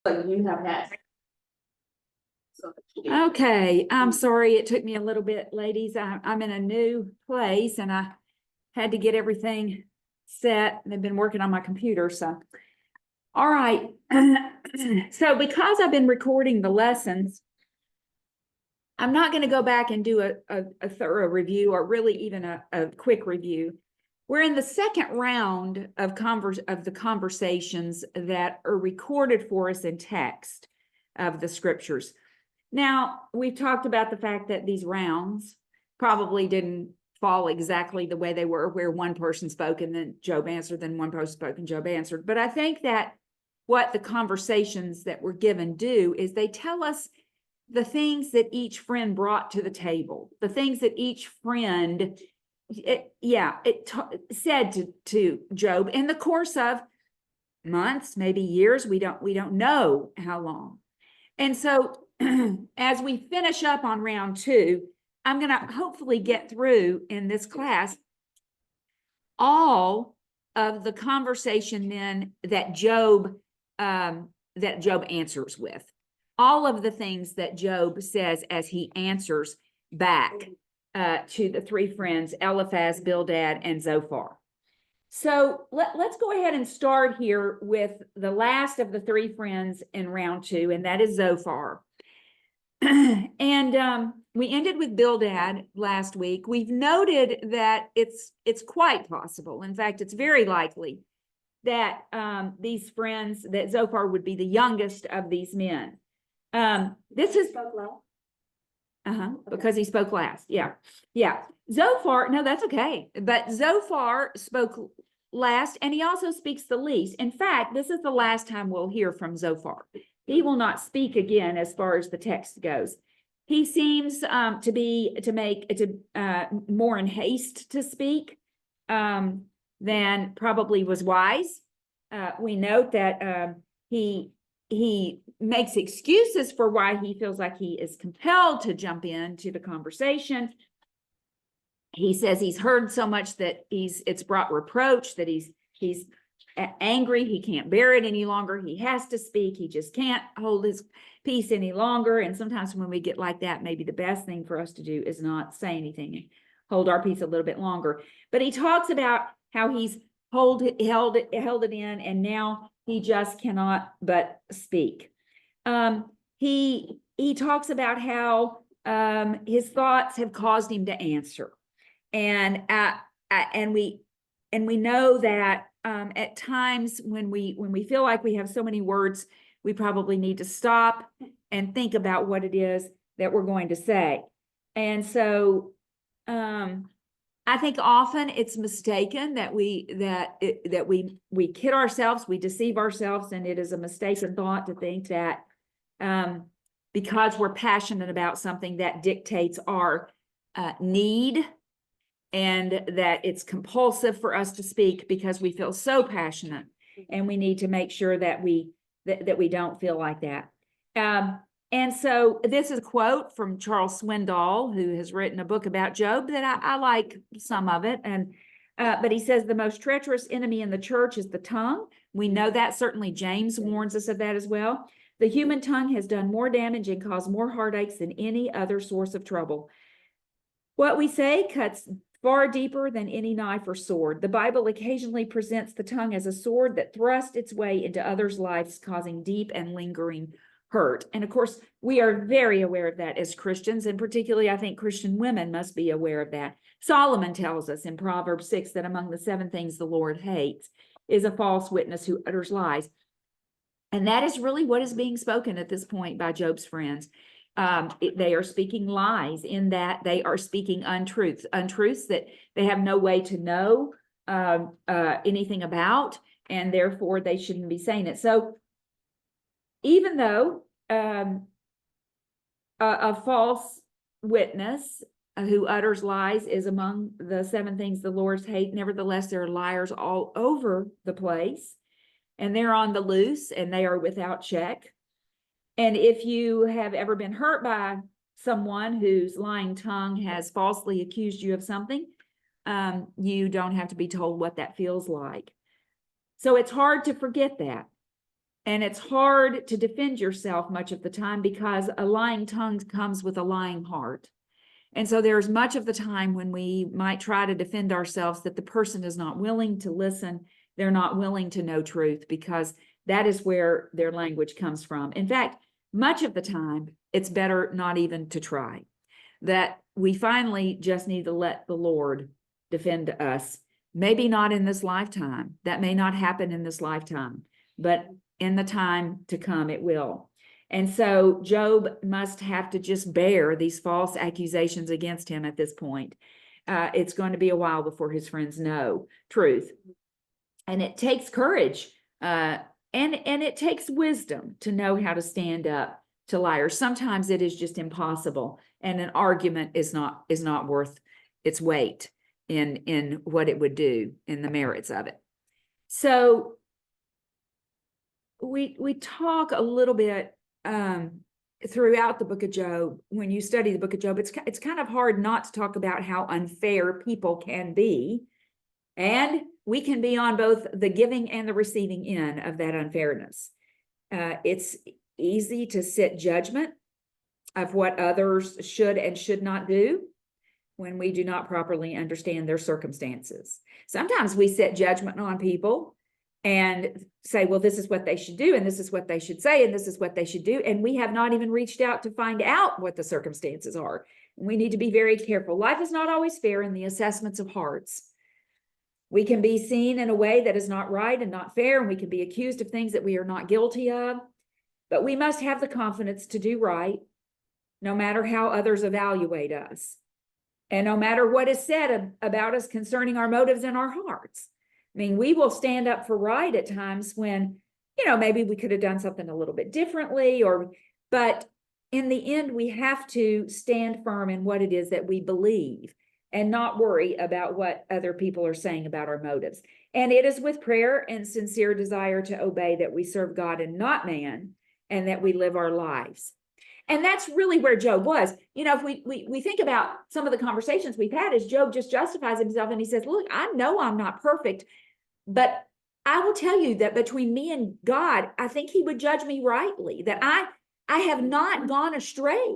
So you have that. Okay, I'm sorry it took me a little bit, ladies. I'm in a new place and I had to get everything set. They've been working on my computer, so. All right. So because I've been recording the lessons, I'm not going to go back and do a thorough review or really even a quick review. We're in the second round of the conversations that are recorded for us in text of the scriptures. Now, we've talked about the fact that these rounds probably didn't fall exactly the way they were, where one person spoke and then Job answered, then one person spoke and Job answered. But I think that what the conversations that were given do is they tell us the things that each friend brought to the table, the things that each friend, said to Job in the course of months, maybe years. We don't know how long. And so as we finish up on round 2, I'm going to hopefully get through in this class all of the conversation then that Job answers with. All of the things that Job says as he answers back to the 3 friends, Eliphaz, Bildad, and Zophar. So let's go ahead and start here with the last of the 3 friends in round 2, and that is Zophar. And we ended with Bildad last week. We've noted that it's quite possible. In fact, it's very likely that these friends, that Zophar would be the youngest of these men. This is because he spoke last. Yeah. Zophar, no, that's okay. But Zophar spoke last, and he also speaks the least. In fact, this is the last time we'll hear from Zophar. He will not speak again as far as the text goes. He seems to make more in haste to speak than probably was wise. We note that he makes excuses for why he feels like he is compelled to jump into the conversation. He says he's heard so much that it's brought reproach, that he's angry. He can't bear it any longer. He has to speak. He just can't hold his peace any longer. And sometimes when we get like that, maybe the best thing for us to do is not say anything and hold our peace a little bit longer. But he talks about how he's held it in, and now he just cannot but speak. He talks about how his thoughts have caused him to answer, and we know that at times when we feel like we have so many words, we probably need to stop and think about what it is that we're going to say. And so I think often it's mistaken that we kid ourselves, we deceive ourselves, and it is a mistaken thought to think that because we're passionate about something, that dictates our need, and that it's compulsive for us to speak because we feel so passionate, and we need to make sure that we don't feel like that. And so this is a quote from Charles Swindoll, who has written a book about Job that I like some of it. And but he says the most treacherous enemy in the church is the tongue. We know that. Certainly James warns us of that as well. The human tongue has done more damage and caused more heartaches than any other source of trouble. What we say cuts far deeper than any knife or sword. The Bible occasionally presents the tongue as a sword that thrusts its way into others' lives, causing deep and lingering hurt. And of course, we are very aware of that as Christians, and particularly I think Christian women must be aware of that. Solomon tells us in Proverbs 6 that among the 7 things the Lord hates is a false witness who utters lies. And that is really what is being spoken at this point by Job's friends. They are speaking lies, in that they are speaking untruths that they have no way to know anything about, and therefore they shouldn't be saying it. So even though a false witness who utters lies is among the 7 things the Lord hates, nevertheless there are liars all over the place, and they're on the loose, and they are without check. And if you have ever been hurt by someone whose lying tongue has falsely accused you of something, you don't have to be told what that feels like. So it's hard to forget that. And it's hard to defend yourself much of the time because a lying tongue comes with a lying heart. And so there's much of the time when we might try to defend ourselves that the person is not willing to listen. They're not willing to know truth because that is where their language comes from. In fact, much of the time, it's better not even to try. That we finally just need to let the Lord defend us. Maybe not in this lifetime. That may not happen in this lifetime, but in the time to come, it will. And so Job must have to just bear these false accusations against him at this point. It's going to be a while before his friends know truth. And it takes courage and it takes wisdom to know how to stand up to liars. Sometimes it is just impossible, and an argument is not worth its weight in what it would do, in the merits of it. So we talk a little bit throughout the book of Job. When you study the book of Job, it's kind of hard not to talk about how unfair people can be, and we can be on both the giving and the receiving end of that unfairness. It's easy to sit judgment of what others should and should not do when we do not properly understand their circumstances. Sometimes we set judgment on people and say, well, this is what they should do, and this is what they should say, and this is what they should do. And we have not even reached out to find out what the circumstances are. We need to be very careful. Life is not always fair in the assessments of hearts. We can be seen in a way that is not right and not fair, and we can be accused of things that we are not guilty of. But we must have the confidence to do right, no matter how others evaluate us, and no matter what is said about us concerning our motives and our hearts. I mean, we will stand up for right at times when, maybe we could have done something a little bit differently, but in the end, we have to stand firm in what it is that we believe and not worry about what other people are saying about our motives. And it is with prayer and sincere desire to obey that we serve God and not man, and that we live our lives. And that's really where Job was. If we think about some of the conversations we've had, as Job just justifies himself and he says, look, I know I'm not perfect, but I will tell you that between me and God, I think he would judge me rightly, that I have not gone astray,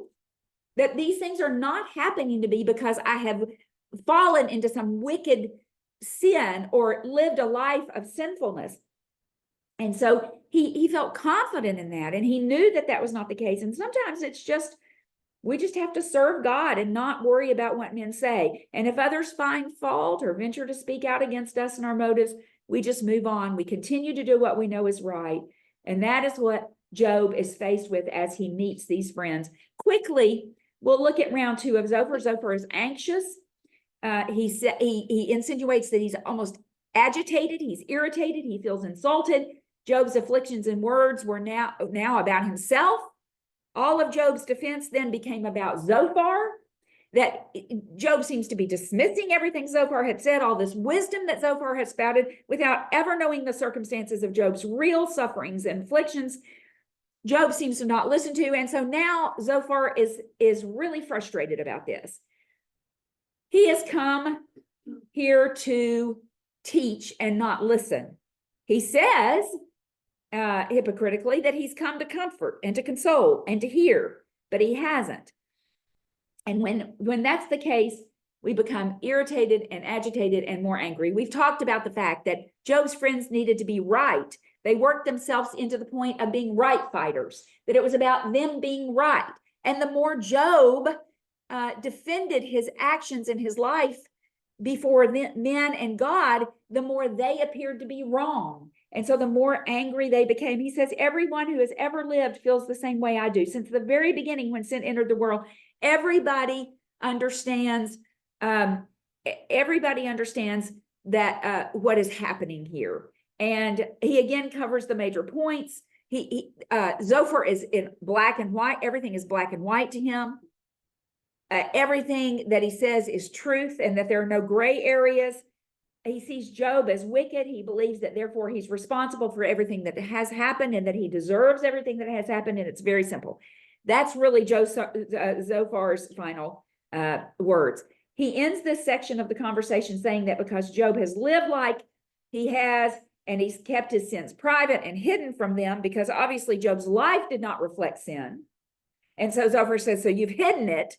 that these things are not happening to me because I have fallen into some wicked sin or lived a life of sinfulness. And so he felt confident in that, and he knew that that was not the case. And sometimes we just have to serve God and not worry about what men say. And if others find fault or venture to speak out against us and our motives, we just move on. We continue to do what we know is right. And that is what Job is faced with as he meets these friends. Quickly, we'll look at round 2 of Zophar. Zophar is anxious. He insinuates that he's almost agitated. He's irritated. He feels insulted. Job's afflictions and words were now about himself. All of Job's defense then became about Zophar, that Job seems to be dismissing everything Zophar had said, all this wisdom that Zophar had spouted, without ever knowing the circumstances of Job's real sufferings and afflictions. Job seems to not listen to, and so now Zophar is really frustrated about this. He has come here to teach and not listen. He says, hypocritically, that he's come to comfort and to console and to hear, but he hasn't. And when that's the case, we become irritated and agitated and more angry. We've talked about the fact that Job's friends needed to be right. They worked themselves into the point of being right fighters, that it was about them being right. And the more Job defended his actions in his life before men and God, the more they appeared to be wrong. And so the more angry they became. He says, everyone who has ever lived feels the same way I do. Since the very beginning, when sin entered the world, everybody understands that what is happening here. And he again covers the major points. Zophar is in black and white. Everything is black and white to him. Everything that he says is truth, and that there are no gray areas. He sees Job as wicked. He believes that therefore he's responsible for everything that has happened, and that he deserves everything that has happened. And it's very simple. That's really Zophar's final words. He ends this section of the conversation saying that because Job has lived like he has, and he's kept his sins private and hidden from them, because obviously Job's life did not reflect sin. And so Zophar says, so you've hidden it.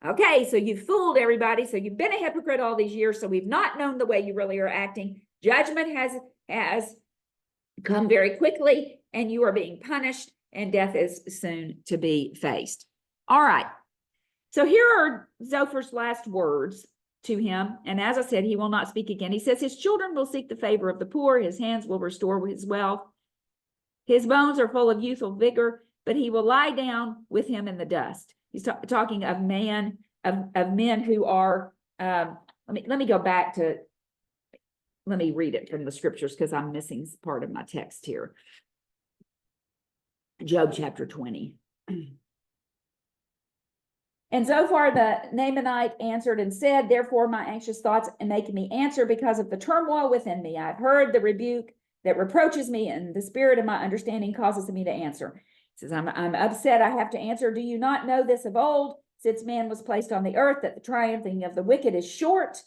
Okay, so you've fooled everybody. So you've been a hypocrite all these years. So we've not known the way you really are acting. Judgment has come very quickly, and you are being punished, and death is soon to be faced. All right. So here are Zophar's last words to him. And as I said, he will not speak again. He says, his children will seek the favor of the poor. His hands will restore his wealth. His bones are full of youthful vigor, but he will lie down with him in the dust. He's talking of men who are, let me go back to, let me read it from the scriptures, because I'm missing part of my text here. Job chapter 20. And Zophar the Naamanite answered and said, therefore my anxious thoughts make me answer because of the turmoil within me. I've heard the rebuke that reproaches me, and the spirit of my understanding causes me to answer. He says, I'm upset, I have to answer. Do you not know this of old, since man was placed on the earth, that the triumphing of the wicked is short?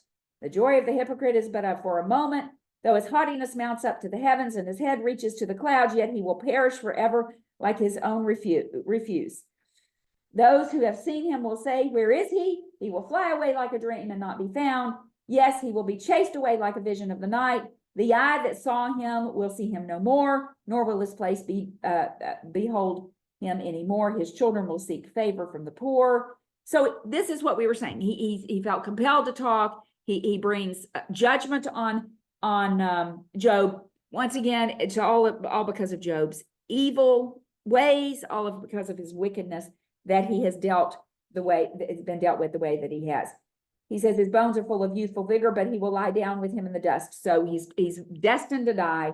The joy of the hypocrite is but for a moment. Though his haughtiness mounts up to the heavens and his head reaches to the clouds, yet he will perish forever like his own refuse. Those who have seen him will say, where is he? He will fly away like a dream and not be found. Yes, he will be chased away like a vision of the night. The eye that saw him will see him no more, nor will his place behold him anymore. His children will seek favor from the poor. So this is what we were saying. He felt compelled to talk. He brings judgment on Job. Once again, it's all because of Job's evil ways, because of his wickedness, that he has it's been dealt with the way that he has. He says his bones are full of youthful vigor, but he will lie down with him in the dust. So he's destined to die.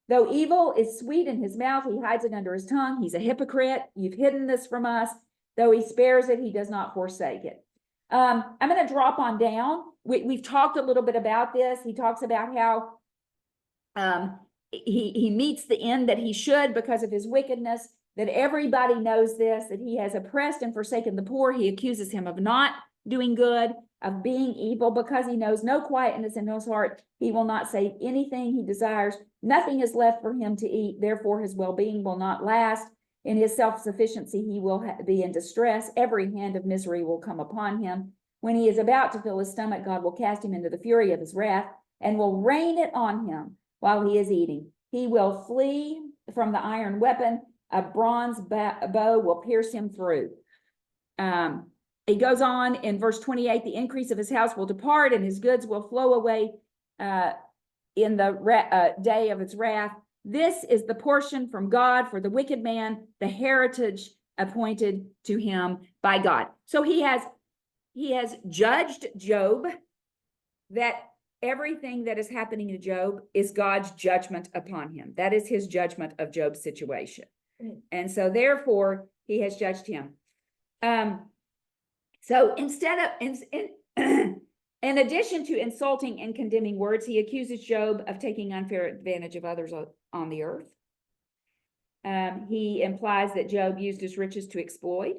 Though evil is sweet in his mouth, he hides it under his tongue. He's a hypocrite. You've hidden this from us. Though he spares it, he does not forsake it. I'm going to drop on down. We've talked a little bit about this. He talks about how he meets the end that he should because of his wickedness, that everybody knows this, that he has oppressed and forsaken the poor. He accuses him of not doing good, of being evil, because he knows no quietness in his heart. He will not say anything he desires. Nothing is left for him to eat. Therefore, his well-being will not last. In his self-sufficiency, he will be in distress. Every hand of misery will come upon him. When he is about to fill his stomach, God will cast him into the fury of his wrath and will rain it on him while he is eating. He will flee from the iron weapon. A bronze bow will pierce him through. He goes on in verse 28, the increase of his house will depart and his goods will flow away in the day of its wrath. This is the portion from God for the wicked man, the heritage appointed to him by God. So he has judged Job, that everything that is happening to Job is God's judgment upon him. That is his judgment of Job's situation. And so therefore he has judged him. So instead of, in addition to insulting and condemning words, he accuses Job of taking unfair advantage of others on the earth. He implies that Job used his riches to exploit,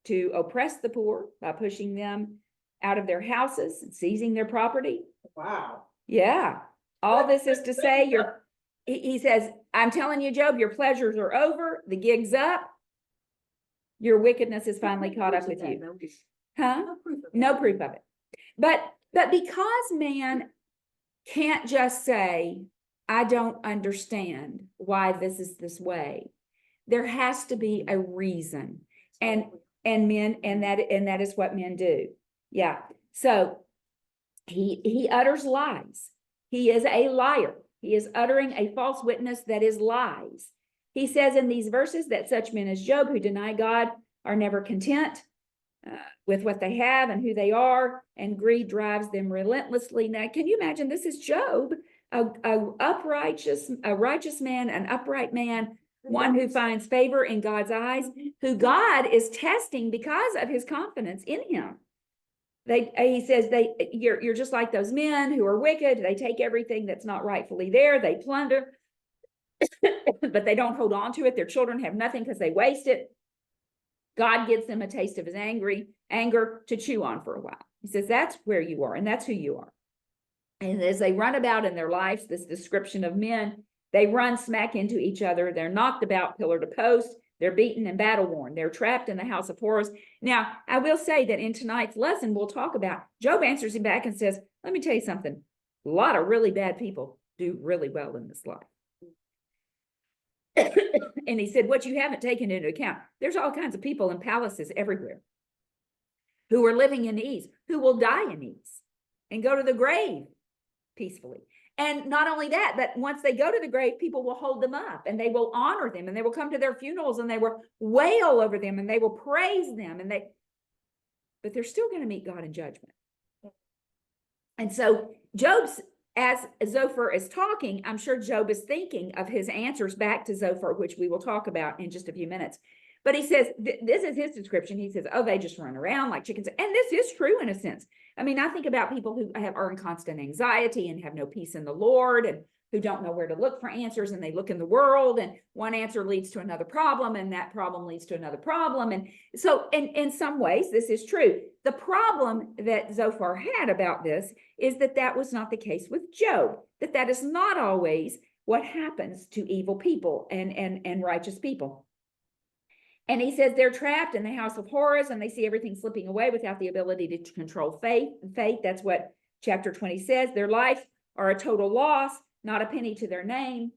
to oppress the poor by pushing them out of their houses and seizing their property. Wow. Yeah. All this is to say, he says, I'm telling you, Job, your pleasures are over. The gig's up. Your wickedness is finally caught up with you. Huh? No proof of it. But because man can't just say, I don't understand why this is this way, there has to be a reason. And that is what men do. Yeah. So he utters lies. He is a liar. He is uttering a false witness that is lies. He says in these verses that such men as Job who deny God are never content with what they have and who they are, and greed drives them relentlessly. Now, can you imagine? This is Job, a righteous man, an upright man, one who finds favor in God's eyes, who God is testing because of his confidence in him. He says you're just like those men who are wicked. They take everything that's not rightfully there. They plunder, but they don't hold on to it. Their children have nothing because they waste it. God gives them a taste of his anger to chew on for a while. He says that's where you are, and that's who you are. And as they run about in their lives, this description of men, they run smack into each other. They're knocked about pillar to post. They're beaten and battle worn. They're trapped in the house of horrors. Now, I will say that in tonight's lesson, we'll talk about, Job answers him back and says, let me tell you something. A lot of really bad people do really well in this life. And he said, what you haven't taken into account, there's all kinds of people in palaces everywhere who are living in ease, who will die in ease and go to the grave peacefully. And not only that, but once they go to the grave, people will hold them up and they will honor them and they will come to their funerals and they will wail over them and they will praise them but they're still going to meet God in judgment. And so Job's, as Zophar is talking, I'm sure Job is thinking of his answers back to Zophar, which we will talk about in just a few minutes. But he says, this is his description. He says, oh, they just run around like chickens. And this is true in a sense. I mean, I think about people who are in constant anxiety and have no peace in the Lord and who don't know where to look for answers, and they look in the world and one answer leads to another problem and that problem leads to another problem. And so in some ways, this is true. The problem that Zophar had about this is that was not the case with Job, that is not always what happens to evil people and righteous people. And he says they're trapped in the house of horrors and they see everything slipping away without the ability to control fate. That's what chapter 20 says. Their life are a total loss, not a penny to their name,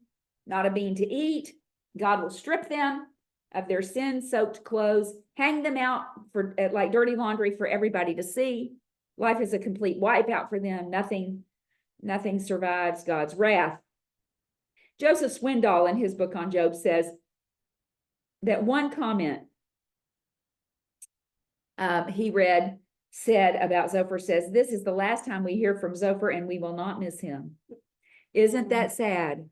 not a bean to eat. God will strip them of their sin-soaked clothes, hang them out for like dirty laundry for everybody to see. Life is a complete wipeout for them. Nothing survives God's wrath. Joseph Swindoll, in his book on Job, says that one comment he read said about Zophar says, this is the last time we hear from Zophar and we will not miss him. Isn't that sad?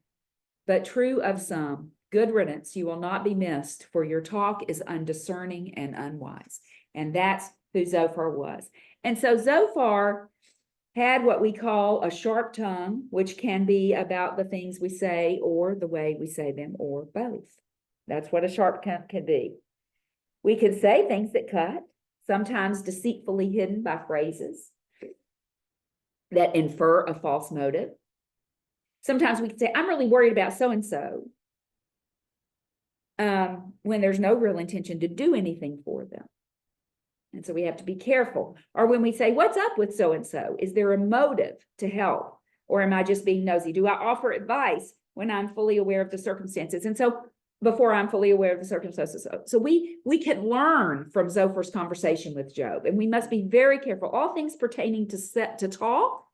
But true of some. Good riddance, you will not be missed, for your talk is undiscerning and unwise. And that's who Zophar was. And so Zophar had what we call a sharp tongue, which can be about the things we say or the way we say them or both. That's what a sharp tongue can be. We can say things that cut, sometimes deceitfully hidden by phrases that infer a false motive. Sometimes we can say, I'm really worried about so-and-so, when there's no real intention to do anything for them. And so we have to be careful. Or when we say, what's up with so-and-so? Is there a motive to help? Or am I just being nosy? Do I offer advice when I'm fully aware of the circumstances? And so before I'm fully aware of the circumstances. So we can learn from Zophar's conversation with Job, and we must be very careful. All things pertaining to talk,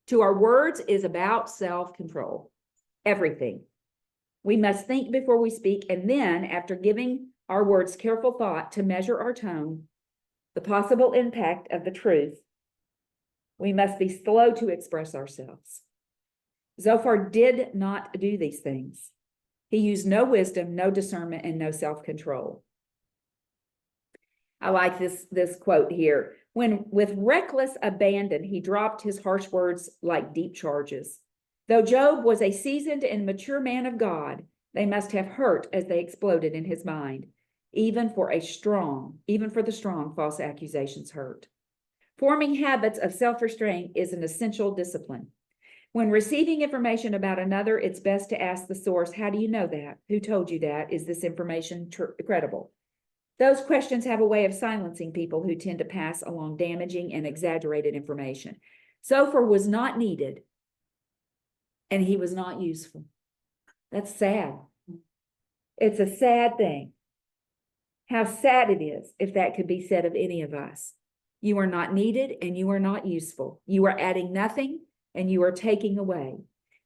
to our words, is about self-control. Everything. We must think before we speak, and then, after giving our words careful thought to measure our tone, the possible impact of the truth, we must be slow to express ourselves. Zophar did not do these things. He used no wisdom, no discernment, and no self-control. I like this quote here. When with reckless abandon, he dropped his harsh words like deep charges. Though Job was a seasoned and mature man of God, they must have hurt as they exploded in his mind. Even for the strong, false accusations hurt. Forming habits of self-restraint is an essential discipline. When receiving information about another, it's best to ask the source, how do you know that? Who told you that? Is this information credible? Those questions have a way of silencing people who tend to pass along damaging and exaggerated information. Zophar was not needed, and he was not useful. That's sad. It's a sad thing. How sad it is if that could be said of any of us. You are not needed and you are not useful. You are adding nothing and you are taking away.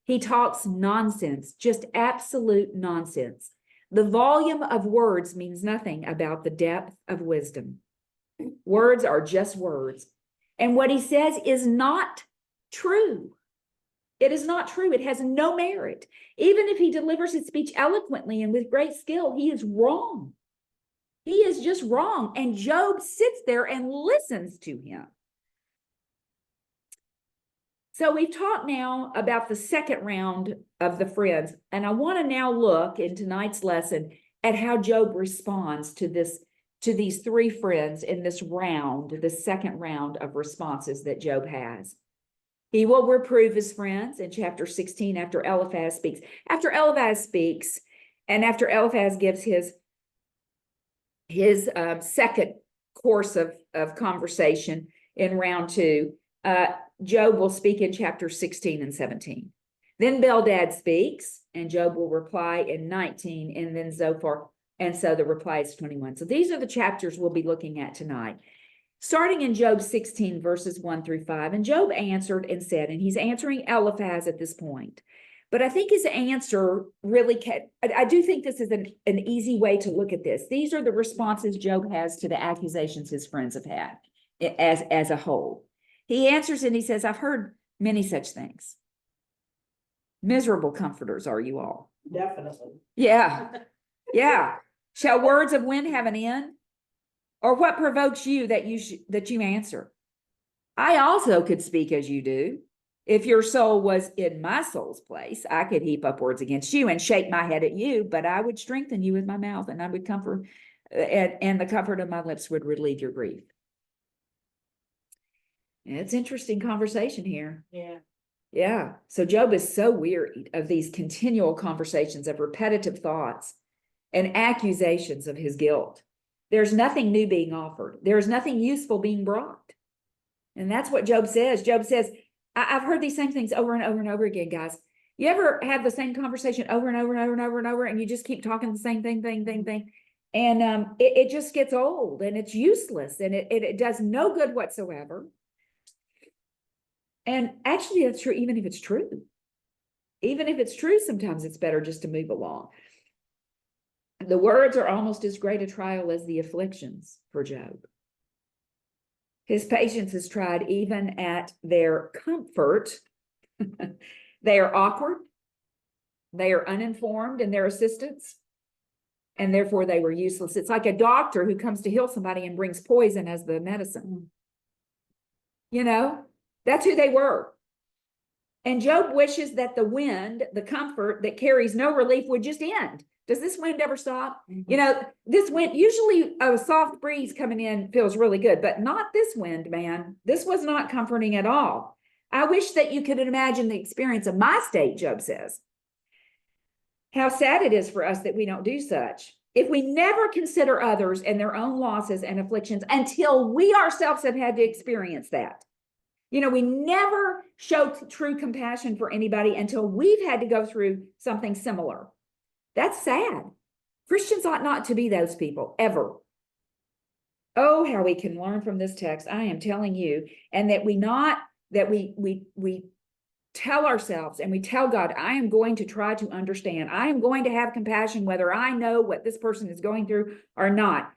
He talks nonsense, just absolute nonsense. The volume of words means nothing about the depth of wisdom. Words are just words. And what he says is not true. It is not true. It has no merit. Even if he delivers his speech eloquently and with great skill, he is wrong. He is just wrong. And Job sits there and listens to him. So we've talked now about the second round of the friends, and I want to now look in tonight's lesson at how Job responds to these three friends in this round, the second round of responses that Job has. He will reprove his friends in chapter 16 after Eliphaz speaks. After Eliphaz speaks, and after Eliphaz gives his second course of conversation in round 2, Job will speak in chapter 16 and 17. Then Bildad speaks, and Job will reply in 19, and then Zophar, and so the reply is 21. So these are the chapters we'll be looking at tonight. Starting in Job 16, verses 1-5, and Job answered and said, and he's answering Eliphaz at this point. But I think his answer really I do think this is an easy way to look at this. These are the responses Job has to the accusations his friends have had as a whole. He answers and he says, I've heard many such things. Miserable comforters are you all. Definitely. Yeah. Yeah. Shall words of wind have an end? Or what provokes you that you answer? I also could speak as you do. If your soul was in my soul's place, I could heap up words against you and shake my head at you, but I would strengthen you with my mouth, and I would comfort, and the comfort of my lips would relieve your grief. And it's interesting conversation here. Yeah. Yeah. So Job is so wearied of these continual conversations of repetitive thoughts and accusations of his guilt. There's nothing new being offered. There's nothing useful being brought. And that's what Job says. Job says, I've heard these same things over and over and over again, guys. You ever have the same conversation over and over and over and over and over, and you just keep talking the same thing. And it just gets old and it's useless and it does no good whatsoever. And actually, that's true, even if it's true. Even if it's true, sometimes it's better just to move along. The words are almost as great a trial as the afflictions for Job. His patience is tried even at their comfort. They are awkward. They are uninformed in their assistance. And therefore they were useless. It's like a doctor who comes to heal somebody and brings poison as the medicine. You know, that's who they were. And Job wishes that the wind, the comfort that carries no relief, would just end. Does this wind ever stop? Mm-hmm. You know, this wind, usually a soft breeze coming in feels really good, but not this wind, man. This was not comforting at all. I wish that you could imagine the experience of my state, Job says. How sad it is for us that we don't do such. If we never consider others and their own losses and afflictions until we ourselves have had to experience that. You know, we never show true compassion for anybody until we've had to go through something similar. That's sad. Christians ought not to be those people, ever. Oh, how we can learn from this text, I am telling you, and that we tell ourselves and we tell God, I am going to try to understand. I am going to have compassion whether I know what this person is going through or not.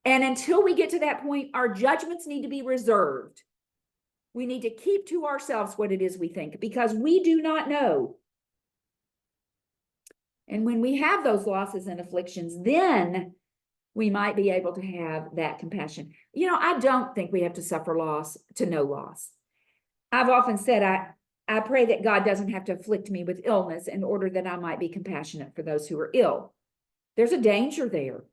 And until we get to that point, our judgments need to be reserved. We need to keep to ourselves what it is we think, because we do not know. And when we have those losses and afflictions, then we might be able to have that compassion. You know, I don't think we have to suffer loss to know loss. I've often said, I pray that God doesn't have to afflict me with illness in order that I might be compassionate for those who are ill. There's a danger there.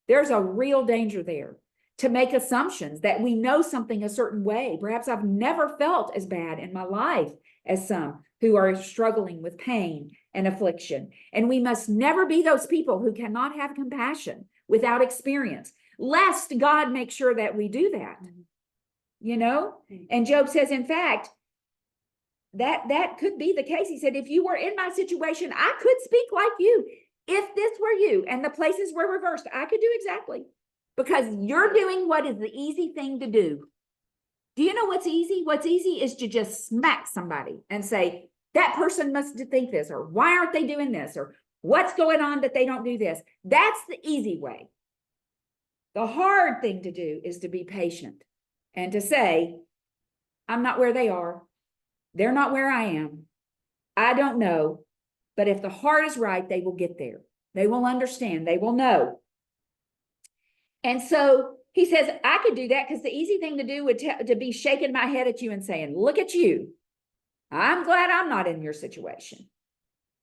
There's a real danger there to make assumptions that we know something a certain way. Perhaps I've never felt as bad in my life as some who are struggling with pain and affliction. And we must never be those people who cannot have compassion without experience, lest God make sure that we do that. You know? And Job says, in fact, that could be the case. He said, if you were in my situation, I could speak like you. If this were you and the places were reversed, I could do exactly. Because you're doing what is the easy thing to do. Do you know what's easy? What's easy is to just smack somebody and say, that person must think this, or why aren't they doing this, or what's going on that they don't do this? That's the easy way. The hard thing to do is to be patient and to say, I'm not where they are. They're not where I am. I don't know. But if the heart is right, they will get there. They will understand. They will know. And so he says, I could do that, because the easy thing to do would to be shaking my head at you and saying, look at you. I'm glad I'm not in your situation.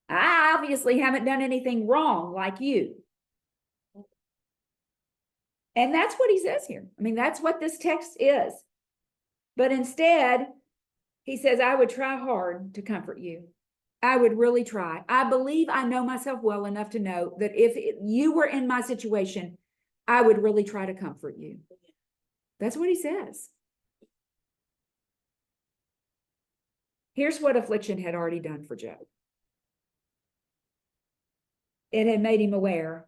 I obviously haven't done anything wrong like you. And that's what he says here. I mean, that's what this text is. But instead, He says, I would try hard to comfort you. I would really try. I believe I know myself well enough to know that if you were in my situation, I would really try to comfort you. That's what he says. Here's what affliction had already done for Job. It had made him aware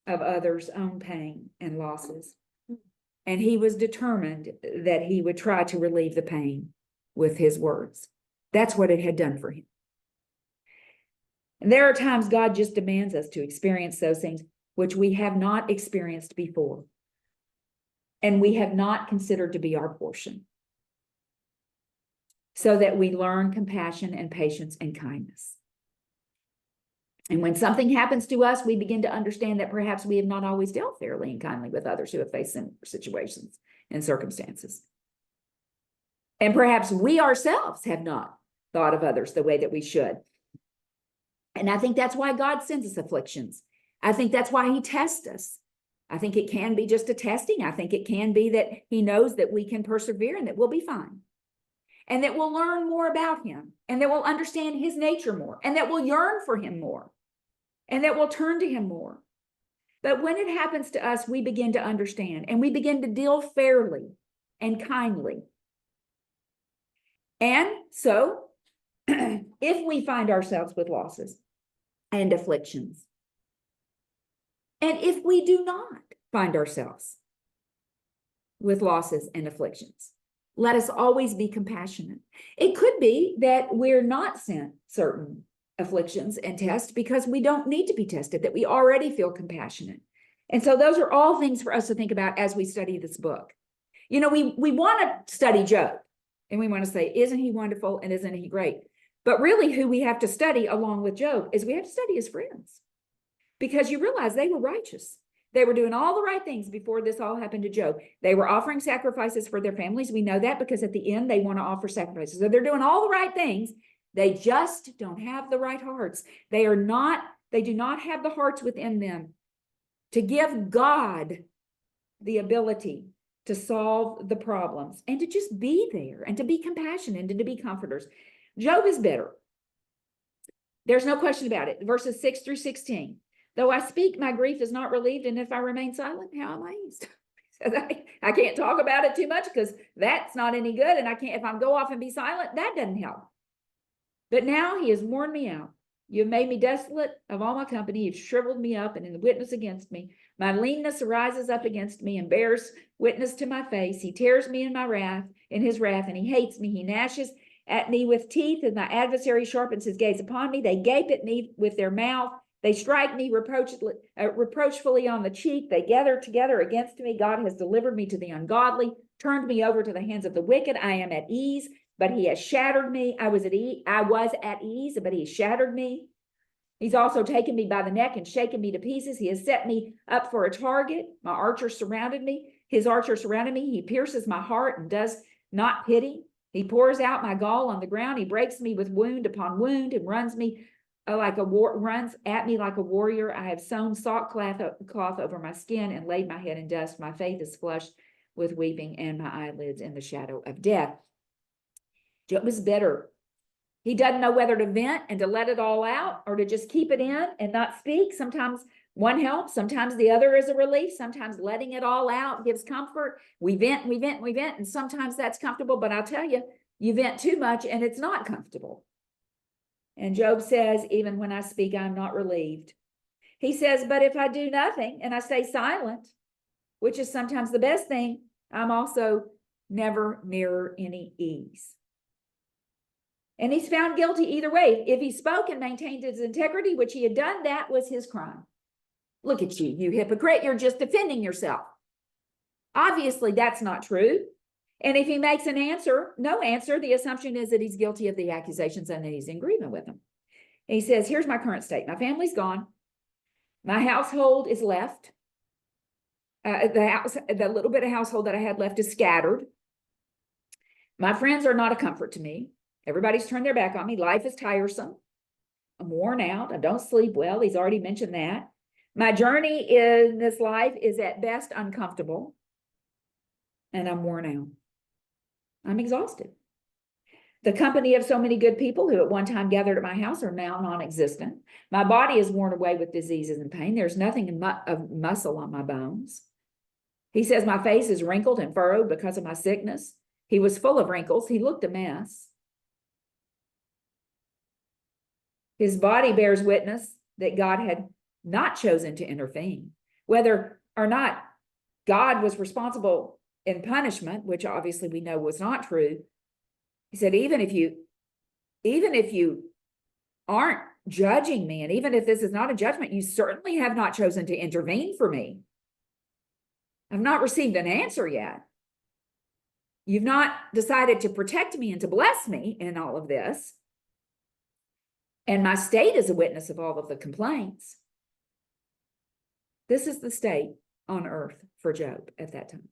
of others' own pain and losses. And he was determined that he would try to relieve the pain with his words. That's what it had done for him. And there are times God just demands us to experience those things which we have not experienced before, and we have not considered to be our portion, so that we learn compassion and patience and kindness. And when something happens to us, we begin to understand that perhaps we have not always dealt fairly and kindly with others who have faced similar situations and circumstances. And perhaps we ourselves have not thought of others the way that we should. And I think that's why God sends us afflictions. I think that's why he tests us. I think it can be just a testing. I think it can be that he knows that we can persevere and that we'll be fine. And that we'll learn more about him, and that we'll understand his nature more, and that we'll yearn for him more, and that we'll turn to him more. But when it happens to us, we begin to understand, and we begin to deal fairly and kindly. And so, if we find ourselves with losses and afflictions, and if we do not find ourselves with losses and afflictions, let us always be compassionate. It could be that we're not sent certain afflictions and tests because we don't need to be tested, that we already feel compassionate. And so those are all things for us to think about as we study this book. You know, we want to study Job, and we want to say, isn't he wonderful and isn't he great? But really who we have to study along with Job is we have to study his friends, because you realize they were righteous. They were doing all the right things before this all happened to Job. They were offering sacrifices for their families. We know that because at the end, they want to offer sacrifices. So they're doing all the right things. They just don't have the right hearts. They do not have the hearts within them to give God the ability to solve the problems and to just be there and to be compassionate and to be comforters. Job is bitter. There's no question about it. Verses 6 through 16. Though I speak, my grief is not relieved, and if I remain silent, how am I eased? I can't talk about it too much because that's not any good, and if I go off and be silent, that doesn't help. But now he has worn me out. You have made me desolate of all my company. You've shriveled me up, and in the witness against me, my leanness arises up against me and bears witness to my face. He tears me in his wrath, and he hates me. He gnashes at me with teeth, and my adversary sharpens his gaze upon me. They gape at me with their mouth. They strike me reproachfully on the cheek. They gather together against me. God has delivered me to the ungodly, turned me over to the hands of the wicked. I am at ease, but he has shattered me. I was at ease, but he shattered me. He's also taken me by the neck and shaken me to pieces. He has set me up for a target. My archers surrounded me. His archers surrounded me. He pierces my heart and does not pity. He pours out my gall on the ground. He breaks me with wound upon wound and runs at me like a warrior. I have sewn sackcloth over my skin and laid my head in dust. My face is flushed with weeping and my eyelids in the shadow of death. Job is bitter. He doesn't know whether to vent and to let it all out or to just keep it in and not speak. Sometimes one helps. Sometimes the other is a relief. Sometimes letting it all out gives comfort. We vent, and sometimes that's comfortable. But I'll tell you, you vent too much and it's not comfortable. And Job says, even when I speak, I'm not relieved. He says, but if I do nothing and I stay silent, which is sometimes the best thing, I'm also never nearer any ease. And he's found guilty either way. If he spoke and maintained his integrity, which he had done, that was his crime. Look at you, you hypocrite. You're just defending yourself. Obviously, that's not true. And if he makes no answer, the assumption is that he's guilty of the accusations and that he's in agreement with them. And he says, here's my current state. My family's gone. My household is left. The little bit of household that I had left is scattered. My friends are not a comfort to me. Everybody's turned their back on me. Life is tiresome. I'm worn out. I don't sleep well. He's already mentioned that. My journey in this life is at best uncomfortable. And I'm worn out. I'm exhausted. The company of so many good people who at one time gathered at my house are now non-existent. My body is worn away with diseases and pain. There's nothing of muscle on my bones. He says, my face is wrinkled and furrowed because of my sickness. He was full of wrinkles. He looked a mess. His body bears witness that God had not chosen to intervene. Whether or not God was responsible in punishment, which obviously we know was not true. He said, even if you aren't judging me, and even if this is not a judgment, you certainly have not chosen to intervene for me. I've not received an answer yet. You've not decided to protect me and to bless me in all of this. And my state is a witness of all of the complaints. This is the state on earth for Job at that time.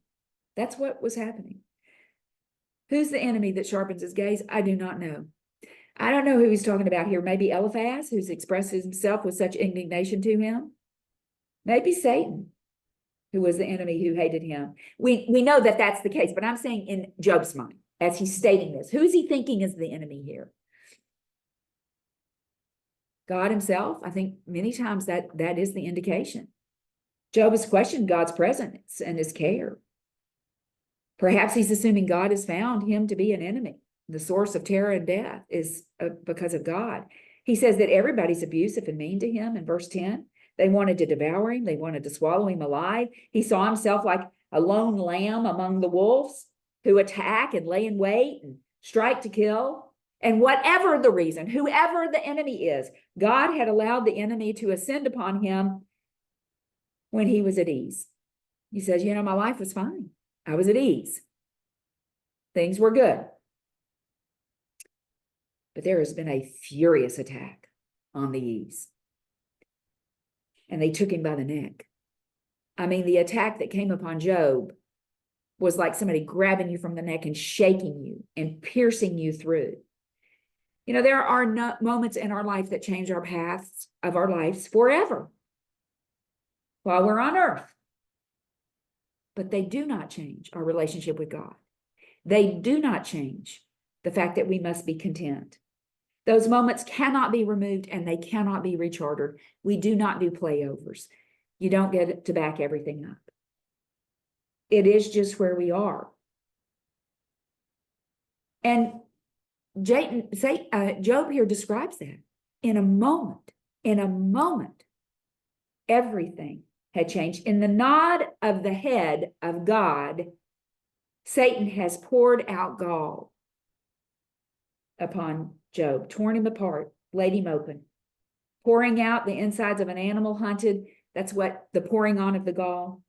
That's what was happening. Who's the enemy that sharpens his gaze? I do not know. I don't know who he's talking about here. Maybe Eliphaz, who's expressed himself with such indignation to him. Maybe Satan, who was the enemy who hated him. We know that that's the case, but I'm saying in Job's mind, as he's stating this, who is he thinking is the enemy here? God himself? I think many times that is the indication. Job has questioned God's presence and his care. Perhaps he's assuming God has found him to be an enemy. The source of terror and death is because of God. He says that everybody's abusive and mean to him in verse 10. They wanted to devour him. They wanted to swallow him alive. He saw himself like a lone lamb among the wolves who attack and lay in wait and strike to kill. And whatever the reason, whoever the enemy is, God had allowed the enemy to ascend upon him when he was at ease. He says, my life was fine. I was at ease. Things were good. But there has been a furious attack on the ease. And they took him by the neck. I mean, the attack that came upon Job was like somebody grabbing you from the neck and shaking you and piercing you through. There are moments in our life that change our paths of our lives forever while we're on earth. But they do not change our relationship with God. They do not change the fact that we must be content. Those moments cannot be removed and they cannot be rechartered. We do not do playovers. You don't get to back everything up. It is just where we are. And Job here describes that. In a moment, everything had changed. In the nod of the head of God, Satan has poured out gall upon Job, torn him apart, laid him open, pouring out the insides of an animal hunted. That's what the pouring on of the gall.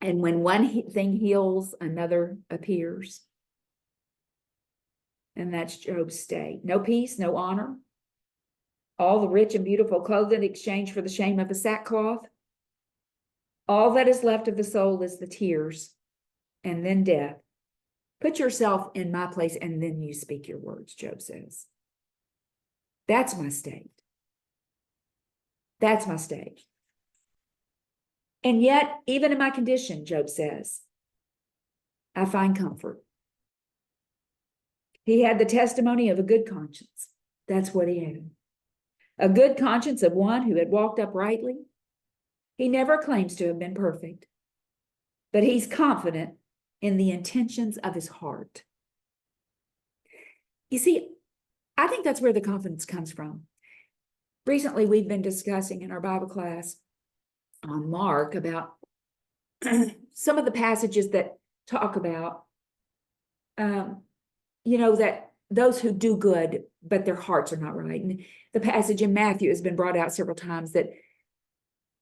And when one thing heals, another appears. And that's Job's state. No peace, no honor. All the rich and beautiful clothing exchanged for the shame of a sackcloth. All that is left of the soul is the tears and then death. Put yourself in my place and then you speak your words, Job says. That's my state. That's my state. And yet, even in my condition, Job says, I find comfort. He had the testimony of a good conscience. That's what he had. A good conscience of one who had walked uprightly. He never claims to have been perfect, but he's confident in the intentions of his heart. You see, I think that's where the confidence comes from. Recently, we've been discussing in our Bible class on Mark about some of the passages that talk about, that those who do good, but their hearts are not right. And the passage in Matthew has been brought out several times that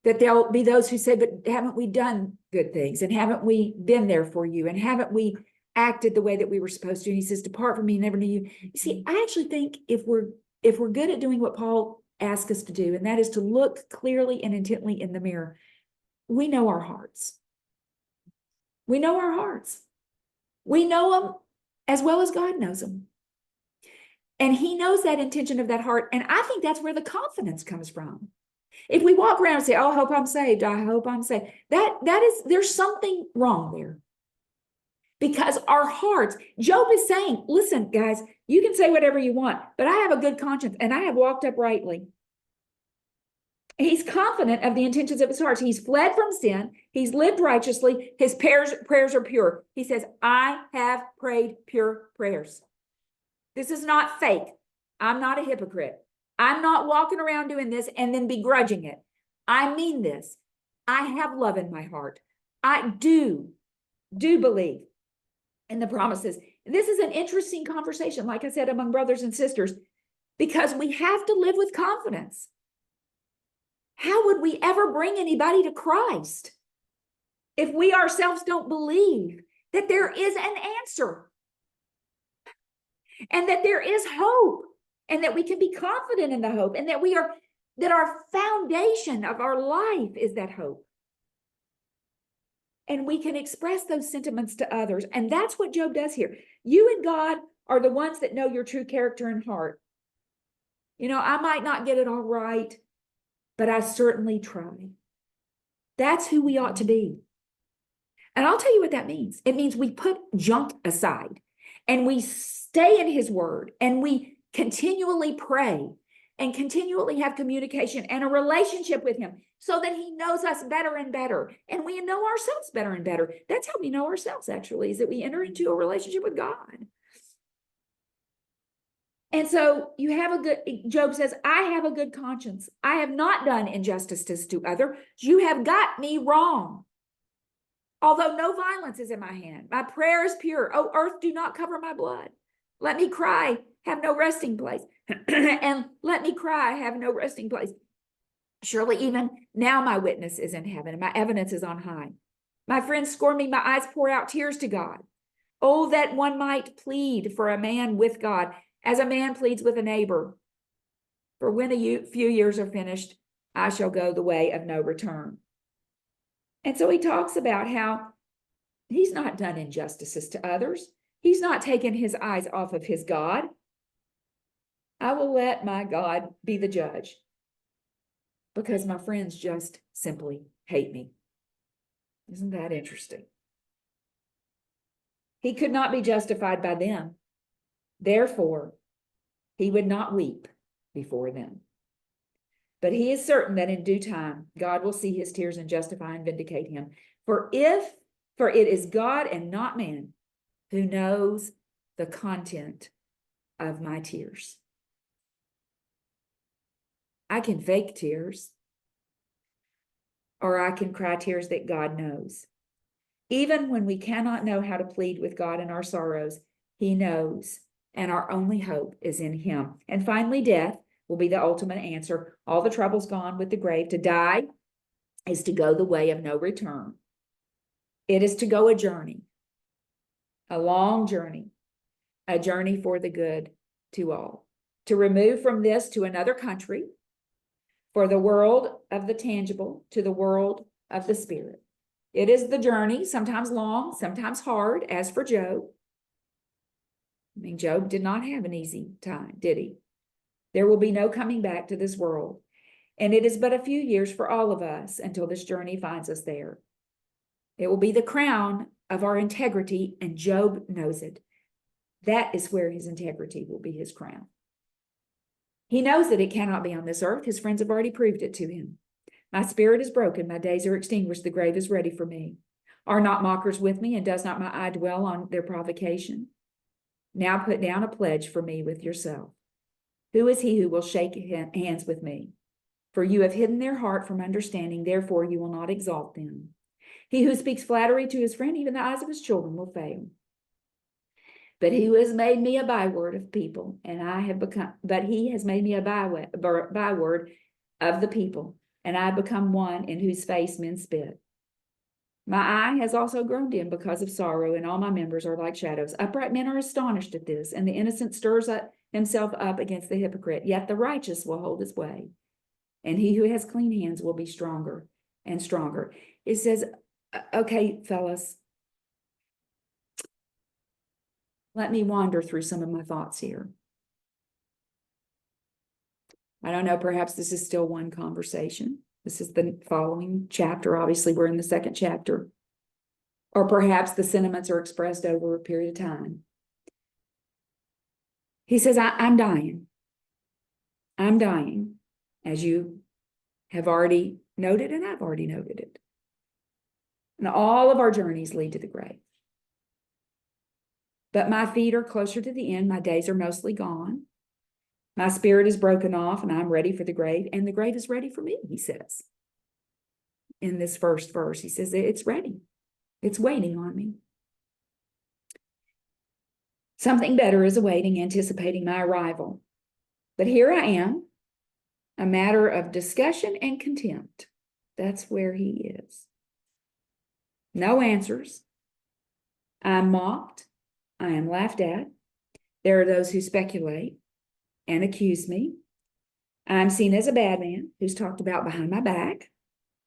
there'll be those who say, but haven't we done good things? And haven't we been there for you? And haven't we acted the way that we were supposed to? And he says, depart from me, never knew you. You see, I actually think if we're good at doing what Paul asked us to do, and that is to look clearly and intently in the mirror, we know our hearts. We know our hearts. We know them as well as God knows them. And he knows that intention of that heart. And I think that's where the confidence comes from. If we walk around and say, oh, I hope I'm saved, I hope I'm saved, there's something wrong there. Because our hearts, Job is saying, listen, guys, you can say whatever you want, but I have a good conscience and I have walked uprightly. He's confident of the intentions of his heart. He's fled from sin. He's lived righteously. His prayers are pure. He says, I have prayed pure prayers. This is not fake. I'm not a hypocrite. I'm not walking around doing this and then begrudging it. I mean this. I have love in my heart. I do believe in the promises. This is an interesting conversation, like I said, among brothers and sisters, because we have to live with confidence. How would we ever bring anybody to Christ if we ourselves don't believe that there is an answer and that there is hope and that we can be confident in the hope and that our foundation of our life is that hope? And we can express those sentiments to others. And that's what Job does here. You and God are the ones that know your true character and heart. You know, I might not get it all right, but I certainly try. That's who we ought to be. And I'll tell you what that means. It means we put junk aside and we stay in his word and we continually pray and continually have communication and a relationship with him so that he knows us better and better. And we know ourselves better and better. That's how we know ourselves, actually, is that we enter into a relationship with God. And so Job says, I have a good conscience. I have not done injustices to others. You have got me wrong. Although no violence is in my hand, my prayer is pure. Oh, earth, do not cover my blood. Let me cry, have no resting place. And let me cry, have no resting place. Surely even now my witness is in heaven and my evidence is on high. My friends scorn me, my eyes pour out tears to God. Oh, that one might plead for a man with God as a man pleads with a neighbor. For when a few years are finished, I shall go the way of no return. And so he talks about how he's not done injustices to others. He's not taken his eyes off of his God. I will let my God be the judge because my friends just simply hate me. Isn't that interesting? He could not be justified by them. Therefore, he would not weep before them. But he is certain that in due time, God will see his tears and justify and vindicate him. For it is God and not man who knows the content of my tears. I can fake tears, or I can cry tears that God knows. Even when we cannot know how to plead with God in our sorrows, he knows, and our only hope is in him. And finally, death will be the ultimate answer. All the troubles gone with the grave. To die is to go the way of no return. It is to go a journey, a long journey, a journey for the good to all. To remove from this to another country, for the world of the tangible to the world of the spirit. It is the journey, sometimes long, sometimes hard, as for Job. I mean, Job did not have an easy time, did he? There will be no coming back to this world. And it is but a few years for all of us until this journey finds us there. It will be the crown of our integrity, and Job knows it. That is where his integrity will be his crown. He knows that it cannot be on this earth. His friends have already proved it to him. My spirit is broken. My days are extinguished. The grave is ready for me. Are not mockers with me, and does not my eye dwell on their provocation? Now put down a pledge for me with yourself. Who is he who will shake hands with me? For you have hidden their heart from understanding, therefore you will not exalt them. He who speaks flattery to his friend, even the eyes of his children will fail. But he has made me a byword of people, but he has made me a byword of the people, and I have become one in whose face men spit. My eye has also grown dim because of sorrow, and all my members are like shadows. Upright men are astonished at this, and the innocent stirs himself up against the hypocrite. Yet the righteous will hold his way, and he who has clean hands will be stronger and stronger. It says, okay, fellas, let me wander through some of my thoughts here. I don't know, perhaps this is still one conversation. This is the following chapter. Obviously, we're in the second chapter. or perhaps the sentiments are expressed over a period of time. He says, I'm dying. I'm dying, as you have already noted, and I've already noted it. And all of our journeys lead to the grave. But my feet are closer to the end. My days are mostly gone. My spirit is broken off, and I'm ready for the grave. And the grave is ready for me, he says. In this first verse, he says, it's ready. It's waiting on me. Something better is awaiting, anticipating my arrival. But here I am, a matter of discussion and contempt. That's where he is. No answers. I'm mocked. I am laughed at. There are those who speculate and accuse me. I'm seen as a bad man who's talked about behind my back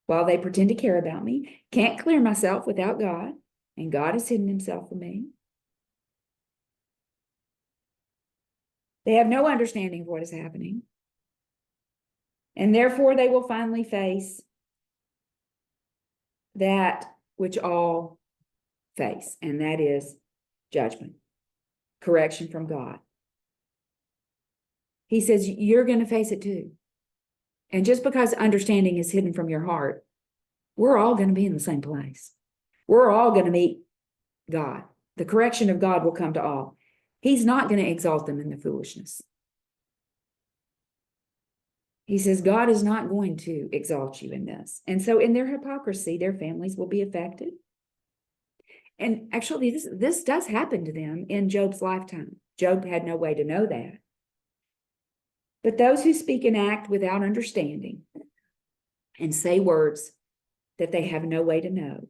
while they pretend to care about me. Can't clear myself without God, and God has hidden himself from me. They have no understanding of what is happening. And therefore, they will finally face that which all face, and that is judgment, correction from God. He says, you're going to face it too. And just because understanding is hidden from your heart, we're all going to be in the same place. We're all going to meet God. The correction of God will come to all. He's not going to exalt them in the foolishness. He says, God is not going to exalt you in this. And so in their hypocrisy, their families will be affected. And actually, this does happen to them in Job's lifetime. Job had no way to know that. But those who speak and act without understanding and say words that they have no way to know,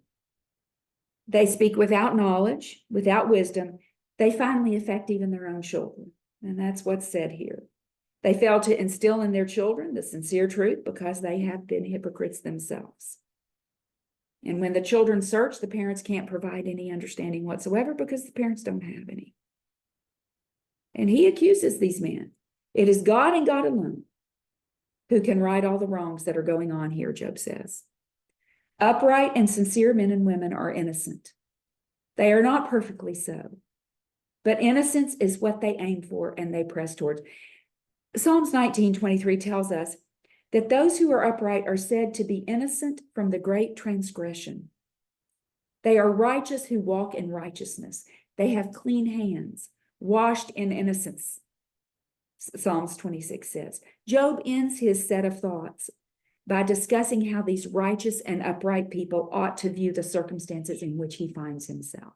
they speak without knowledge, without wisdom, they finally affect even their own children. And that's what's said here. They fail to instill in their children the sincere truth because they have been hypocrites themselves. And when the children search, the parents can't provide any understanding whatsoever because the parents don't have any. And he accuses these men. It is God and God alone who can right all the wrongs that are going on here, Job says. Upright and sincere men and women are innocent. They are not perfectly so, but innocence is what they aim for and they press towards. Psalms 19:23 tells us that those who are upright are said to be innocent from the great transgression. They are righteous who walk in righteousness. They have clean hands, washed in innocence. Psalms 26 says. Job ends his set of thoughts by discussing how these righteous and upright people ought to view the circumstances in which he finds himself.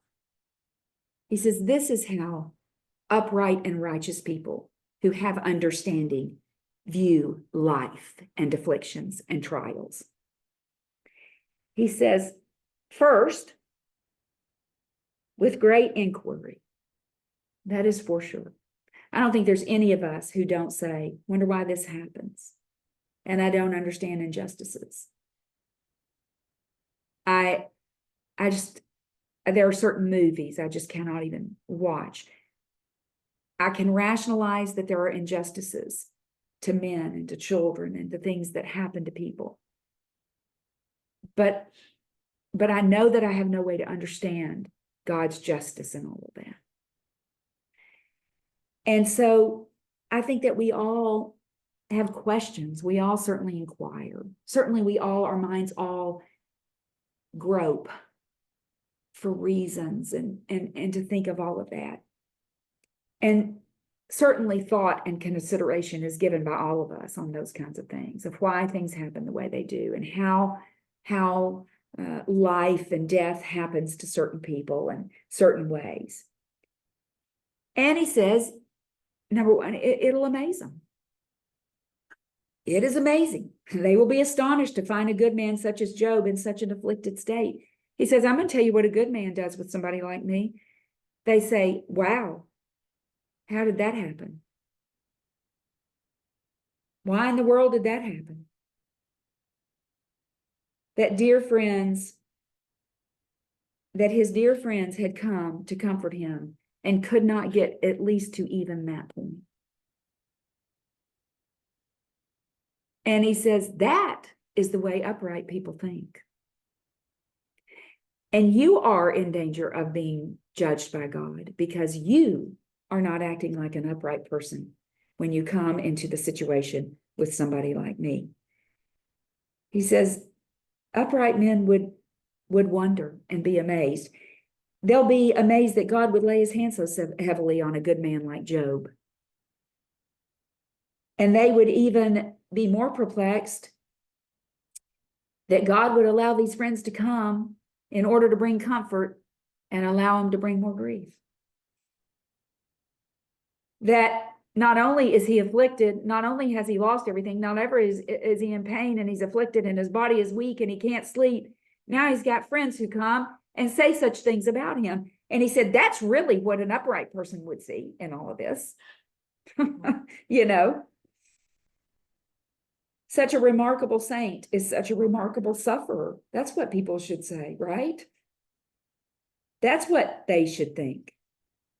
He says, this is how upright and righteous people who have understanding view life and afflictions and trials. He says, first, with great inquiry. That is for sure. I don't think there's any of us who don't say, wonder why this happens. And I don't understand injustices. There are certain movies I just cannot even watch. I can rationalize that there are injustices to men and to children and to things that happen to people. But I know that I have no way to understand God's justice in all of that. And so I think that we all have questions. We all certainly inquire. Certainly we all, our minds all grope for reasons and to think of all of that. And certainly thought and consideration is given by all of us on those kinds of things, of why things happen the way they do and how life and death happens to certain people in certain ways. And he says, number one, it'll amaze them. It is amazing. They will be astonished to find a good man such as Job in such an afflicted state. He says, I'm going to tell you what a good man does with somebody like me. They say, wow, how did that happen? Why in the world did that happen? That his dear friends had come to comfort him and could not get at least to even that point. And he says that is the way upright people think. And you are in danger of being judged by God because you are not acting like an upright person when you come into the situation with somebody like me. He says, upright men would wonder and be amazed. They'll be amazed that God would lay his hand so heavily on a good man like Job. And they would even be more perplexed that God would allow these friends to come in order to bring comfort and allow him to bring more grief. That not only is he afflicted, not only has he lost everything, not ever is he in pain and he's afflicted and his body is weak and he can't sleep. Now he's got friends who come and say such things about him. And he said, that's really what an upright person would see in all of this. You know, such a remarkable saint is such a remarkable sufferer. That's what people should say, right? That's what they should think.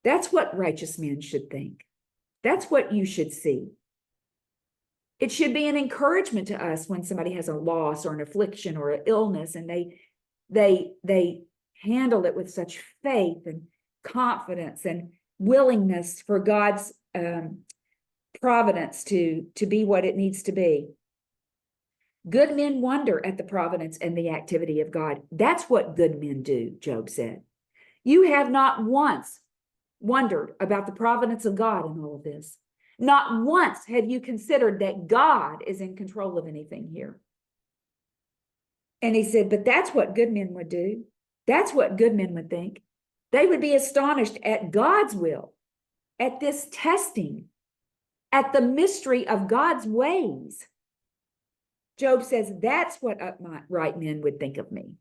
That's what righteous men should think. That's what you should see. It should be an encouragement to us when somebody has a loss or an affliction or an illness, and they handle it with such faith and confidence and willingness for God's providence to be what it needs to be. Good men wonder at the providence and the activity of God. That's what good men do, Job said. You have not once wondered about the providence of God in all of this. Not once have you considered that God is in control of anything here. And he said, but that's what good men would do. That's what good men would think. They would be astonished at God's will, at this testing, at the mystery of God's ways. Job says, that's what upright men would think of me.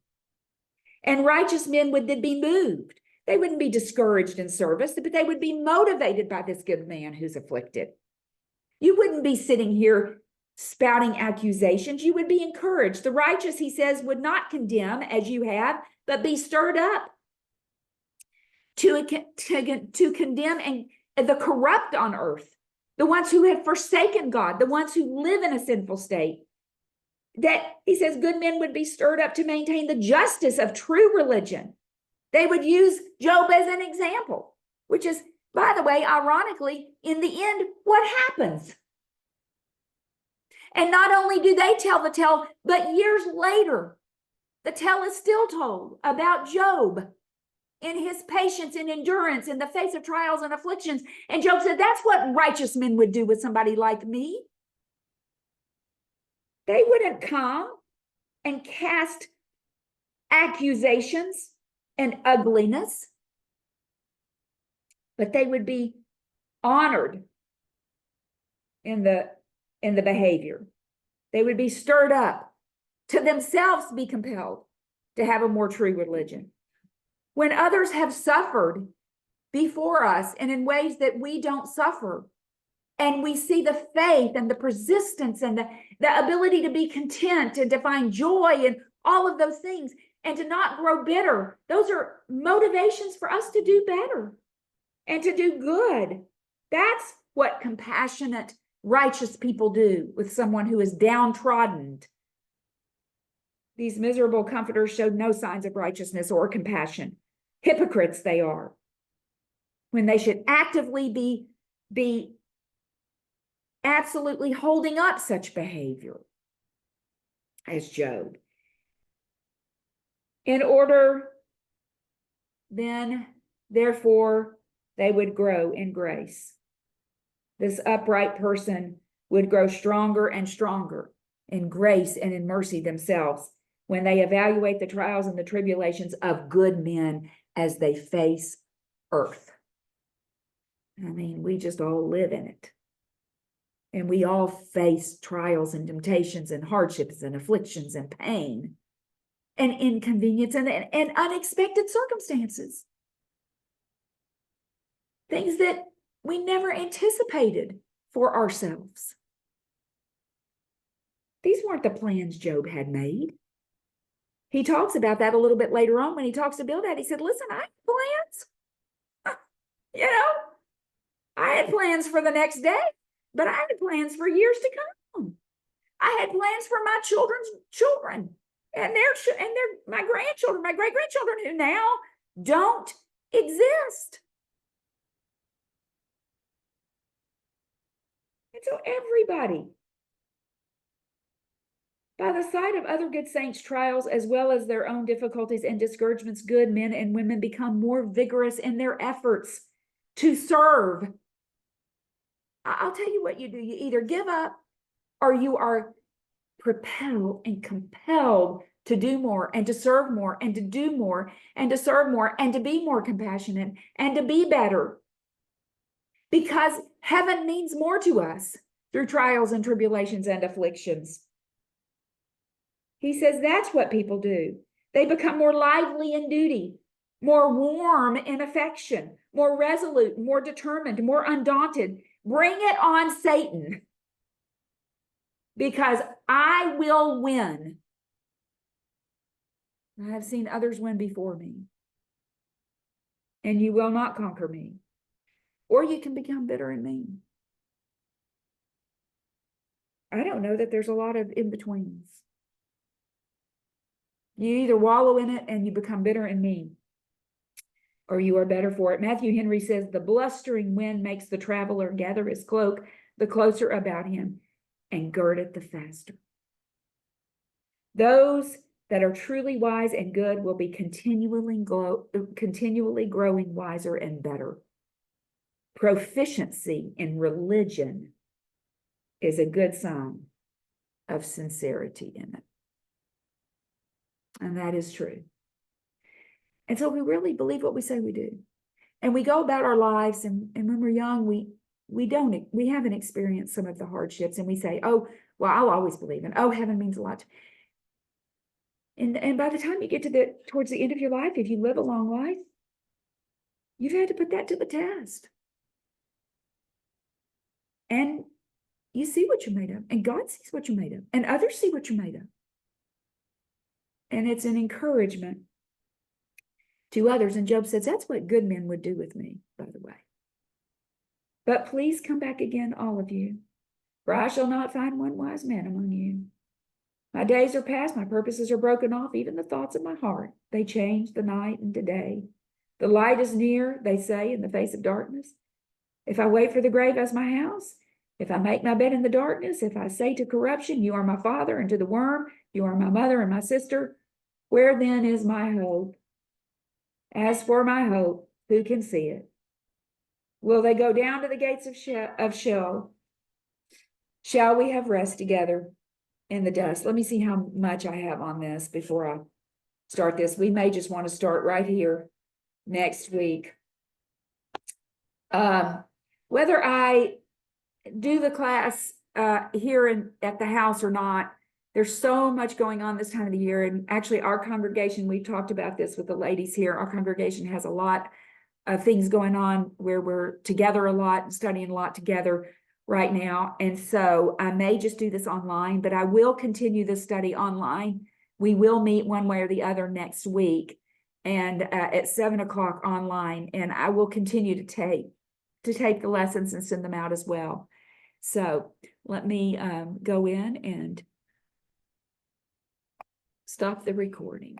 And righteous men would then be moved. They wouldn't be discouraged in service, but they would be motivated by this good man who's afflicted. You wouldn't be sitting here spouting accusations. You would be encouraged. The righteous, he says, would not condemn as you have, but be stirred up to condemn and the corrupt on earth, the ones who have forsaken God, the ones who live in a sinful state. That he says good men would be stirred up to maintain the justice of true religion. They would use Job as an example, which is, by the way, ironically, in the end, what happens? And not only do they tell the tale, but years later, the tale is still told about Job in his patience and endurance in the face of trials and afflictions. And Job said, that's what righteous men would do with somebody like me. They wouldn't come and cast accusations and ugliness, but they would be honored in the behavior. They would be stirred up to themselves be compelled to have a more true religion. When others have suffered before us and in ways that we don't suffer, and we see the faith and the persistence and the ability to be content and to find joy and all of those things and to not grow bitter. Those are motivations for us to do better and to do good. That's what compassionate, righteous people do with someone who is downtrodden. These miserable comforters showed no signs of righteousness or compassion. Hypocrites they are, when they should actively be absolutely holding up such behavior as Job. In order, then, therefore, they would grow in grace. This upright person would grow stronger and stronger in grace and in mercy themselves when they evaluate the trials and the tribulations of good men as they face earth. I mean, we just all live in it. And we all face trials and temptations and hardships and afflictions and pain and inconvenience and unexpected circumstances. Things that we never anticipated for ourselves. These weren't the plans Job had made. He talks about that a little bit later on when he talks to Bildad. He said, listen, I had plans. I had plans for the next day. But I had plans for years to come. I had plans for my children's children. and my grandchildren, my great-grandchildren who now don't exist. And so everybody, by the side of other good saints' trials, as well as their own difficulties and discouragements, good men and women become more vigorous in their efforts to serve. I'll tell you what you do. You either give up or you are propelled and compelled to do more and to serve more and to do more and to serve more and to be more compassionate and to be better. Because heaven means more to us through trials and tribulations and afflictions. He says that's what people do. They become more lively in duty, more warm in affection, more resolute, more determined, more undaunted. Bring it on, Satan, because I will win. I have seen others win before me, and you will not conquer me. Or you can become bitter and mean. I don't know that there's a lot of in-betweens. You either wallow in it and you become bitter and mean, or you are better for it. Matthew Henry says, the blustering wind makes the traveler gather his cloak the closer about him and gird it the faster. Those that are truly wise and good will be continually growing wiser and better. Proficiency in religion is a good sign of sincerity in it. And that is true. And so we really believe what we say we do. And we go about our lives, and when we're young, we haven't experienced some of the hardships, and we say, oh, well, I'll always believe in, oh, heaven means a lot. And by the time you get towards the end of your life, if you live a long life, you've had to put that to the test. And you see what you're made of, and God sees what you're made of, and others see what you're made of. And it's an encouragement to others. And Job says, that's what good men would do with me, by the way. But please come back again, all of you, for I shall not find one wise man among you. My days are past, my purposes are broken off, even the thoughts of my heart. They change the night into day. The light is near, they say, in the face of darkness. If I wait for the grave as my house, if I make my bed in the darkness, if I say to corruption, you are my father, and to the worm, you are my mother and my sister, where then is my hope? As for my hope, who can see it? Will they go down to the gates of Sheol? Shall we have rest together in the dust? Let me see how much I have on this before I start this. We may just want to start right here next week. Whether I do the class here at the house or not, there's so much going on this time of the year. And actually our congregation, we've talked about this with the ladies here. Our congregation has a lot of things going on where we're together a lot and studying a lot together right now. And so I may just do this online, but I will continue this study online. We will meet one way or the other next week, and at 7 o'clock online, and I will continue to take the lessons and send them out as well. So let me go in and stop the recording.